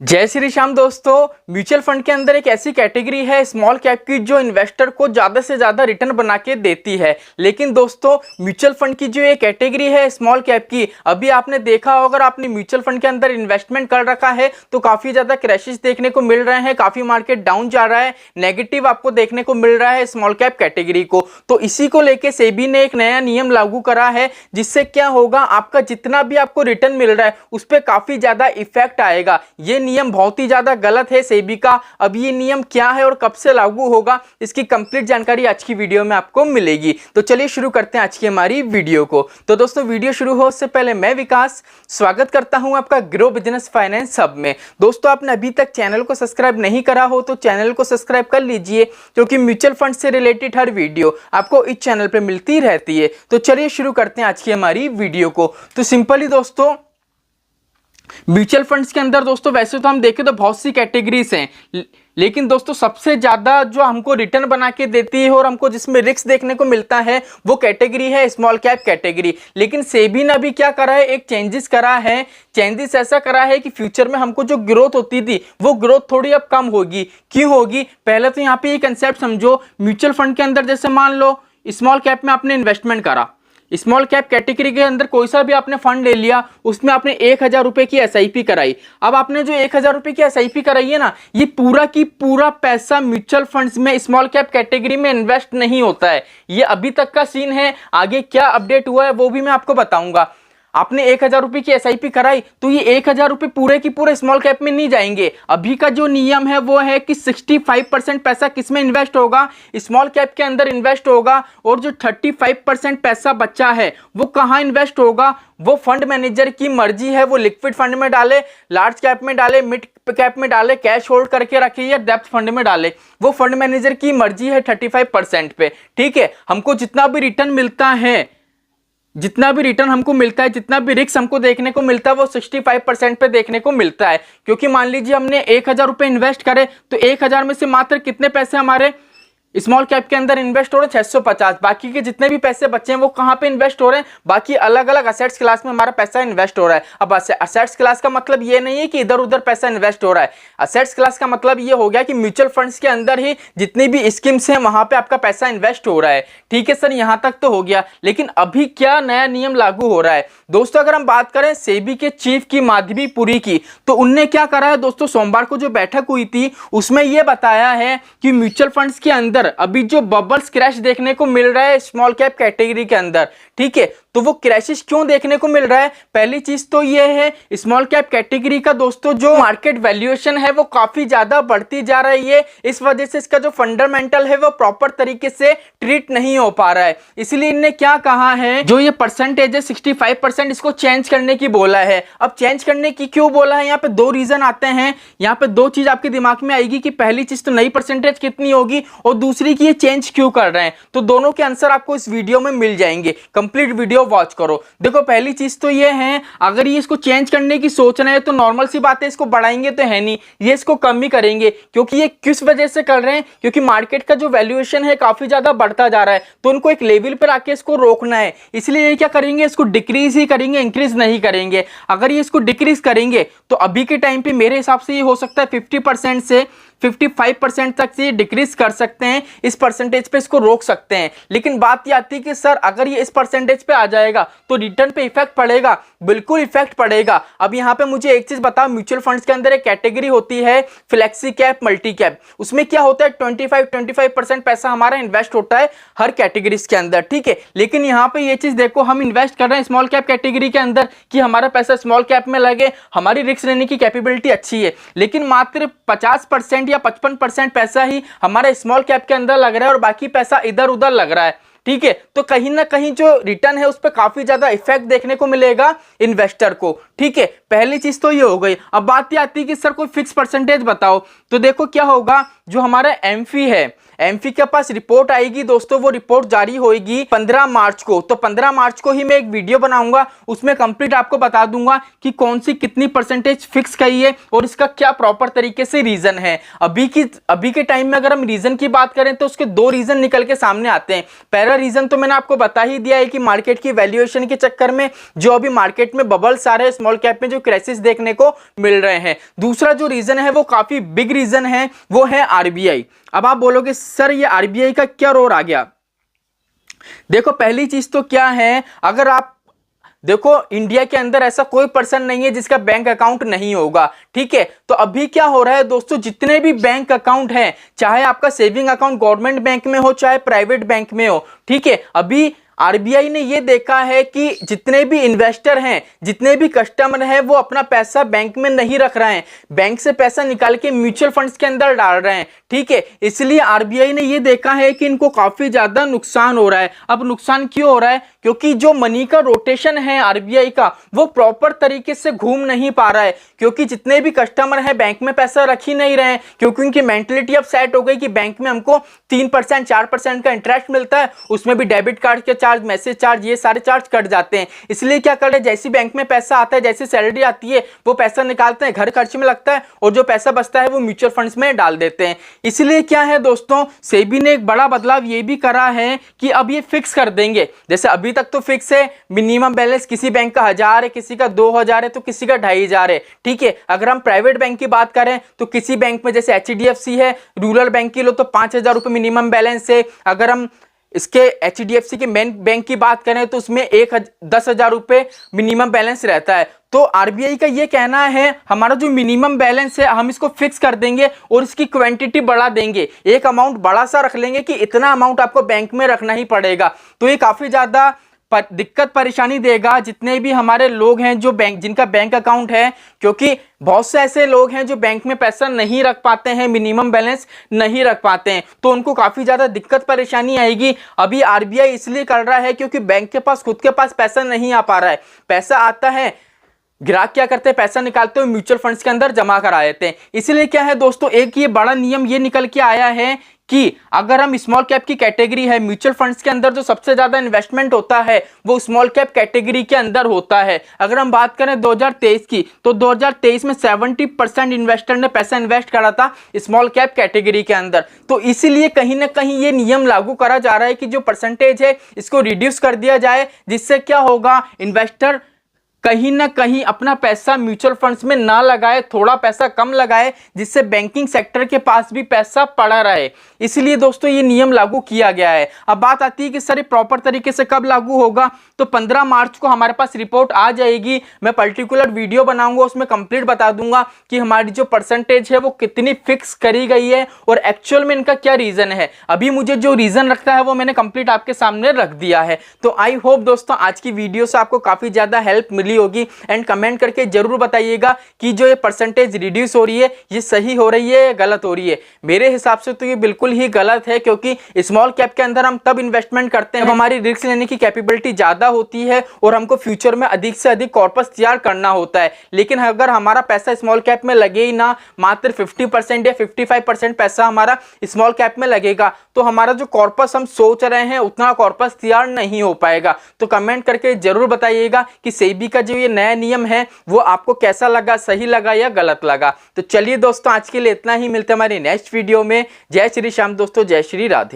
जय श्री श्याम दोस्तों। Mutual fund के अंदर एक ऐसी कैटेगरी है स्मॉल कैप की जो इन्वेस्टर को ज़्यादा से ज़्यादा रिटर्न बना के देती है। लेकिन दोस्तों म्यूचुअल फंड की जो ये कैटेगरी है स्मॉल कैप की, अभी आपने देखा हो अगर आपने म्यूचुअल फंड के अंदर इन्वेस्टमेंट कर रखा है तो काफ़ी ज़्यादा क्रैशेस देखने को मिल रहे हैं, काफ़ी मार्केट डाउन जा रहा है, नेगेटिव आपको देखने को मिल रहा है स्मॉल कैप कैटेगरी को। तो इसी को लेकर सेबी ने एक नया नियम लागू करा है जिससे क्या होगा, आपका जितना भी आपको रिटर्न मिल रहा है उस पर काफ़ी ज़्यादा इफेक्ट आएगा। ये नियम बहुत ही ज्यादा गलत है सेबी का। अब ये नियम क्या है और कब से लागू होगा, इसकी कंप्लीट जानकारी आज की वीडियो में आपको मिलेगी। तो चलिए शुरू करते हैं आज की हमारी वीडियो को। तो दोस्तों वीडियो शुरू हो उससे पहले मैं विकास स्वागत करता हूं आपका ग्रो बिजनेस फाइनेंस हब में। दोस्तों आपने अभी तक चैनल को सब्सक्राइब नहीं करा हो तो चैनल को सब्सक्राइब कर लीजिए, क्योंकि म्यूचुअल फंड से रिलेटेड हर वीडियो आपको इस चैनल पर मिलती रहती है। तो चलिए शुरू करते हैं आज की हमारी वीडियो को। तो सिंपली दोस्तों म्यूचुअल फंड्स के अंदर दोस्तों वैसे तो हम देखें तो बहुत सी कैटेगरीज हैं, लेकिन दोस्तों सबसे ज्यादा जो हमको रिटर्न बना के देती है और हमको जिसमें रिस्क देखने को मिलता है वो कैटेगरी है स्मॉल कैप कैटेगरी। लेकिन सेबी ने अभी क्या करा है, एक चेंजेस करा है। चेंजेस ऐसा करा है कि फ्यूचर में हमको जो ग्रोथ होती थी वो ग्रोथ थोड़ी अब कम होगी। क्यों होगी, पहले तो यहाँ पे ये कंसेप्ट समझो। म्यूचुअल फंड के अंदर जैसे मान लो स्मॉल कैप में आपने इन्वेस्टमेंट करा, स्मॉल कैप कैटेगरी के अंदर कोई सा भी आपने फंड ले लिया, उसमें आपने 1000 रुपए की एसआईपी कराई। अब आपने जो 1000 रुपए की एसआईपी कराई है ना, ये पूरा की पूरा पैसा म्यूचुअल फंड्स में स्मॉल कैप कैटेगरी में इन्वेस्ट नहीं होता है। ये अभी तक का सीन है, आगे क्या अपडेट हुआ है वो भी मैं आपको बताऊंगा। आपने 1000 रुपए की एसआईपी कराई तो ये 1000 रुपए पूरे की पूरे स्मॉल कैप में नहीं जाएंगे। अभी का जो नियम है वो है कि 65% पैसा किसमें इन्वेस्ट होगा, स्मॉल कैप के अंदर इन्वेस्ट होगा, और जो 35% पैसा बचा है वो कहां इन्वेस्ट होगा, वो फंड मैनेजर की मर्जी है। वो लिक्विड फंड में डाले, लार्ज कैप में डाले, मिड कैप में डाले, कैश होल्ड करके रखे या डेप्थ फंड में डाले, वो फंड मैनेजर की मर्जी है 35% पे। ठीक है, हमको जितना भी रिटर्न मिलता है, जितना भी रिटर्न हमको मिलता है, जितना भी रिस्क हमको देखने को मिलता है वो 65% पे देखने को मिलता है। क्योंकि मान लीजिए हमने 1000 रुपए इन्वेस्ट करे तो 1000 में से मात्र कितने पैसे हमारे स्मॉल कैप के अंदर इन्वेस्ट हो रहे हैं, 650। बाकी के जितने भी पैसे बचे हैं वो कहां पे इन्वेस्ट हो रहे हैं, बाकी अलग अलग असेट्स क्लास में हमारा पैसा इन्वेस्ट हो रहा है। अब असेट्स क्लास का मतलब ये नहीं है कि इधर उधर पैसा इन्वेस्ट हो रहा है। असेट्स क्लास का मतलब ये हो गया कि म्यूचुअल फंड्स के अंदर ही जितनी भी स्कीम्स हैं वहां पे आपका पैसा इन्वेस्ट हो रहा है। ठीक है सर, यहां तक तो हो गया। लेकिन अभी क्या नया नियम लागू हो रहा है दोस्तों, अगर हम बात करें सेबी के चीफ की माधवीपुरी की, तो उनने क्या करा है दोस्तों, सोमवार को जो बैठक हुई थी उसमें यह बताया है कि म्यूचुअल फंड्स के अंदर अभी जो बबल्स क्रैश देखने को मिल रहा है स्मॉल कैप कैटेगरी के अंदर, ठीक है, तो वो क्रैशेस क्यों देखने को मिल रहा है। पहली चीज तो ये है स्मॉल कैप कैटेगरी का दोस्तों जो मार्केट वैल्यूएशन है वो काफी ज्यादा बढ़ती जा रही है। इस वजह से इसका जो फंडामेंटल है वो प्रॉपर तरीके से ट्रीट नहीं हो पा रहा है। इसलिए इन्होंने क्या कहा है, जो ये परसेंटेज है 65%, इसको चेंज करने की बोला है। अब चेंज करने की क्यों बोला है, यहाँ पे दो रीजन आते हैं। यहाँ पे दो चीज आपके दिमाग में आएगी कि पहली चीज तो नई परसेंटेज कितनी होगी, और दूसरी की ये चेंज क्यों कर रहे हैं। तो दोनों के आंसर आपको इस वीडियो में मिल जाएंगे, कंप्लीट वीडियो वॉच करो। देखो पहली चीज तो ये है, अगर ये इसको चेंज करने की सोच रहे हैं तो नॉर्मल सी बात है, इसको बढ़ाएंगे तो है नहीं, ये इसको कम ही करेंगे। क्योंकि ये किस वजह से कर रहे हैं, क्योंकि मार्केट का जो वैल्यूएशन है काफी ज्यादा बढ़ता जा रहा है, तो उनको एक लेवल पर आके इसको रोकना है। इसलिए ये क्या करेंगे, इसको डिक्रीज ही करेंगे, इंक्रीज नहीं करेंगे। अगर ये इसको डिक्रीज करेंगे तो अभी के टाइम पे मेरे हिसाब से ये हो सकता है 50% से 55% तक से डिक्रीज कर सकते हैं, इस परसेंटेज पे इसको रोक सकते हैं। लेकिन बात ये आती है कि सर अगर ये इस परसेंटेज पे आ जाएगा तो रिटर्न पे इफेक्ट पड़ेगा, बिल्कुल इफेक्ट पड़ेगा। अब यहाँ पे मुझे एक चीज बताओ, म्यूचुअल फंड्स के अंदर एक कैटेगरी होती है फ्लेक्सी कैप, मल्टी कैप। उसमें क्या होता है 25% पैसा हमारा इन्वेस्ट होता है हर कैटेगरीज के अंदर, ठीक है। लेकिन यहाँ पे ये चीज देखो, हम इन्वेस्ट कर रहे हैं स्मॉल कैप कैटेगरी के अंदर कि हमारा पैसा स्मॉल कैप में लगे, हमारी रिस्क लेने की कैपेबिलिटी अच्छी है, लेकिन मात्र 50% या 55% पैसा ही हमारे स्मॉल कैप के अंदर लग रहा है और बाकी पैसा इधर उधर लग रहा है। ठीक है, तो कहीं ना कहीं जो रिटर्न है उस पर काफी ज्यादा इफेक्ट देखने को मिलेगा इन्वेस्टर को। ठीक है, पहली चीज तो ये हो गई। अब बात ये आती है कि सर कोई फिक्स परसेंटेज बताओ, तो देखो क्या होगा, जो हमारा एमफी है, एमफी के पास रिपोर्ट आएगी दोस्तों, वो रिपोर्ट जारी होगी 15 मार्च को। तो 15 मार्च को ही मैं एक वीडियो बनाऊंगा, उसमें कंप्लीट आपको बता दूंगा कि कौन सी कितनी परसेंटेज फिक्स कही है और इसका क्या प्रॉपर तरीके से रीजन है। अभी के टाइम में अगर हम रीजन की बात करें तो उसके दो रीजन निकल के सामने आते हैं। पहला रीजन तो मैंने आपको बता ही दिया है कि मार्केट की वैल्यूएशन के चक्कर में जो अभी मार्केट में बबल्स आ रहे हैं स्मॉल कैप में, जो जो क्राइसिस देखने को मिल रहे हैं। दूसरा जो रीजन है वो काफी बिग रीजन है, वो है आरबीआई। अब आप बोलोगे सर ये आरबीआई का क्या रोल आ गया? देखो पहली चीज तो क्या है, अगर आप देखो इंडिया के अंदर ऐसा कोई पर्सन नहीं है जिसका बैंक अकाउंट नहीं होगा, ठीक है। तो अभी क्या हो रहा है दोस्तों, जितने भी बैंक अकाउंट हैं, चाहे आपका सेविंग अकाउंट गवर्नमेंट बैंक में हो चाहे प्राइवेट बैंक में हो, ठीक है, अभी आरबीआई ने यह देखा है कि जितने भी इन्वेस्टर हैं, जितने भी कस्टमर हैं, वो अपना पैसा बैंक में नहीं रख रहे हैं, बैंक से पैसा निकाल के म्यूचुअल फंड्स के अंदर डाल रहे हैं, ठीक है। इसलिए आरबीआई ने यह देखा है कि इनको काफी ज्यादा नुकसान हो रहा है। अब नुकसान क्यों हो रहा है? क्योंकि जो मनी का रोटेशन है आरबीआई का, वो प्रॉपर तरीके से घूम नहीं पा रहा है, क्योंकि जितने भी कस्टमर हैं बैंक में पैसा रख ही नहीं रहे हैं, क्योंकि उनकी मेंटलिटी अब सेट हो गई कि बैंक में हमको 3% 4% का इंटरेस्ट मिलता है, उसमें भी डेबिट कार्ड के चार्ज, मैसेज चार्ज, ये सारे चार्ज कट जाते हैं। इसलिए क्या कर रहे हैं, जैसी बैंक में पैसा आता है, जैसी सैलरी आती है, वो पैसा निकालते हैं, घर खर्च में लगता है, और जो पैसा बचता है वो म्यूचुअल फंड्स में डाल देते हैं। इसलिए क्या है दोस्तों, सेबी ने एक बड़ा बदलाव ये भी करा है कि अब ये फिक्स कर देंगे। जैसे अभी तक तो फिक्स है, मिनिमम बैलेंस किसी बैंक का 1000 है, किसी का 2000 है, तो किसी का 2500 है, ठीक है। अगर हम प्राइवेट बैंक की बात करें तो किसी बैंक में जैसे एचडीएफसी है, रूरल बैंक की लो तो 5000 रुपए मिनिमम बैलेंस है। अगर हम इसके एचडीएफसी के मेन बैंक की बात करें तो उसमें 10,000 रुपए मिनिमम बैलेंस रहता है। तो आरबीआई का ये कहना है हमारा जो मिनिमम बैलेंस है हम इसको फिक्स कर देंगे और इसकी क्वांटिटी बढ़ा देंगे, एक अमाउंट बड़ा सा रख लेंगे कि इतना अमाउंट आपको बैंक में रखना ही पड़ेगा। तो ये काफी ज्यादा दिक्कत परेशानी देगा जितने भी हमारे लोग हैं जो बैंक, जिनका बैंक अकाउंट है, क्योंकि बहुत से ऐसे लोग हैं जो बैंक में पैसा नहीं रख पाते हैं, मिनिमम बैलेंस नहीं रख पाते हैं, तो उनको काफी ज्यादा दिक्कत परेशानी आएगी। अभी आरबीआई इसलिए कर रहा है क्योंकि बैंक के पास खुद के पास पैसा नहीं आ पा रहा है। पैसा आता है, ग्राहक क्या करते हैं, पैसा निकालते हुए म्यूचुअल फंड्स के अंदर जमा करा देते हैं। इसलिए क्या है दोस्तों, एक ये बड़ा नियम ये निकल के आया है कि अगर हम स्मॉल कैप की कैटेगरी है, म्यूचुअल फंड्स के अंदर जो सबसे ज्यादा इन्वेस्टमेंट होता है वो स्मॉल कैप कैटेगरी के अंदर होता है। अगर हम बात करें 2023 की, तो 2023 में 70% इन्वेस्टर ने पैसा इन्वेस्ट करा था स्मॉल कैप कैटेगरी के अंदर। तो इसीलिए कहीं ना कहीं ये नियम लागू करा जा रहा है कि जो परसेंटेज है इसको रिड्यूस कर दिया जाए, जिससे क्या होगा, इन्वेस्टर कहीं ना कहीं अपना पैसा म्यूचुअल फंड्स में ना लगाए, थोड़ा पैसा कम लगाए, जिससे बैंकिंग सेक्टर के पास भी पैसा पड़ा रहे। इसलिए दोस्तों ये नियम लागू किया गया है। अब बात आती है कि सर प्रॉपर तरीके से कब लागू होगा, तो 15 मार्च को हमारे पास रिपोर्ट आ जाएगी। मैं पर्टिकुलर वीडियो बनाऊंगा, उसमें कंप्लीट बता दूंगा कि हमारी जो परसेंटेज है वो कितनी फिक्स करी गई है और एक्चुअल में इनका क्या रीजन है। अभी मुझे जो रीजन लगता है वो मैंने कंप्लीट आपके सामने रख दिया है। तो आई होप दोस्तों आज की वीडियो से आपको काफी ज्यादा हेल्प मिली होगी, एंड कमेंट करके जरूर बताइएगा कि जो ये परसेंटेज रिड्यूस हो रही है ये सही हो रही है या गलत हो रही है। मेरे हिसाब से तो ये बिल्कुल ही गलत है, क्योंकि स्मॉल कैप के अंदर हम तब इन्वेस्टमेंट करते हैं जब हमारी रिस्क लेने की कैपेबिलिटी ज्यादा होती है और हमको फ्यूचर में अधिक से अधिक कॉर्पस तैयार करना होता है। लेकिन अगर हमारा पैसा स्मॉल कैप में लगे ही ना, मात्र 50% या 55% पैसा हमारा स्मॉल कैप में लगेगा, तो हमारा जो कॉर्पस हम सोच रहे हैं उतना कॉर्पस तैयार नहीं हो पाएगा। तो कमेंट करके जरूर बताइएगा कि सेबी का जो ये नया नियम है वो आपको कैसा लगा, सही लगा या गलत लगा। तो चलिए दोस्तों आज के लिए इतना ही, मिलते हैं हमारी नेक्स्ट वीडियो में। जय श्री श्याम दोस्तों, जय श्री राधे।